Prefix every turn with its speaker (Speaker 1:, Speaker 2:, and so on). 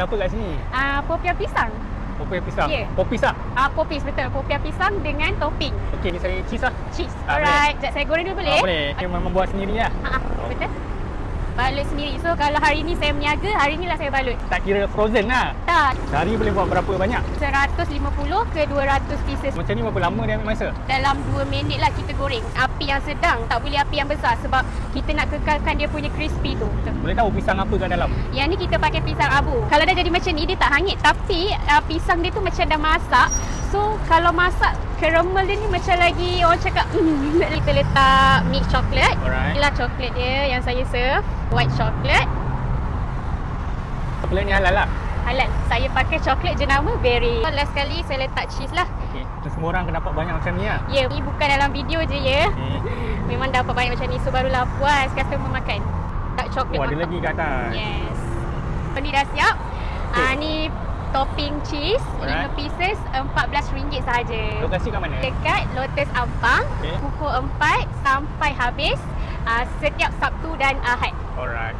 Speaker 1: apa kat sini?
Speaker 2: Popiah pisang.
Speaker 1: Popiah pisang.
Speaker 2: Ya.
Speaker 1: Popis lah.
Speaker 2: Popis betul. Popiah pisang dengan topping
Speaker 1: Okey, ni saya cheese lah.
Speaker 2: cheese.
Speaker 1: Boleh?
Speaker 2: Alright. Sekejap saya goreng dulu boleh?
Speaker 1: Boleh. Ini memang buat sendiri lah.
Speaker 2: Betul. Balut sendiri. So kalau hari ni saya meniaga, hari ni lah saya balut.
Speaker 1: Tak kira frozen lah.
Speaker 2: Tak.
Speaker 1: Sehari boleh buat berapa banyak?
Speaker 2: 150 ke 200 pieces.
Speaker 1: Macam ni berapa lama dia ambil masa?
Speaker 2: Dalam 2 minit lah kita goreng. Api yang sedang, tak boleh api yang besar sebab kita nak kekalkan dia punya crispy tu.
Speaker 1: Boleh tahu pisang apa kat dalam?
Speaker 2: Yang ni kita pakai pisang abu. Kalau dah jadi macam ni dia tak hangit, tapi pisang dia tu macam dah masak. So kalau masak caramel dia ni macam lagi orang cakap kita letak milk chocolate.
Speaker 1: Alright.
Speaker 2: Inilah coklat dia yang saya serve, white chocolate.
Speaker 1: Coklat ni halal lah.
Speaker 2: Halal. Saya pakai coklat jenama berry. Last sekali saya letak cheese lah.
Speaker 1: Okey. Semua orang akan dapat banyak macam ni lah.
Speaker 2: Ya, ni bukan dalam video je ya.
Speaker 1: Okay.
Speaker 2: Memang dapat banyak macam ni. So barulah puas customer makan. Tak coklat.
Speaker 1: Oh, ada lagi kat atas.
Speaker 2: Yes. So, ni dah siap.
Speaker 1: Okay.
Speaker 2: Ni topping cheese,
Speaker 1: Alright.
Speaker 2: 5 pieces, RM14 sahaja.
Speaker 1: Lokasi kat mana?
Speaker 2: Dekat Lotus Ampang,
Speaker 1: Okay.
Speaker 2: pukul 4 sampai habis, setiap Sabtu dan Ahad.
Speaker 1: Alright.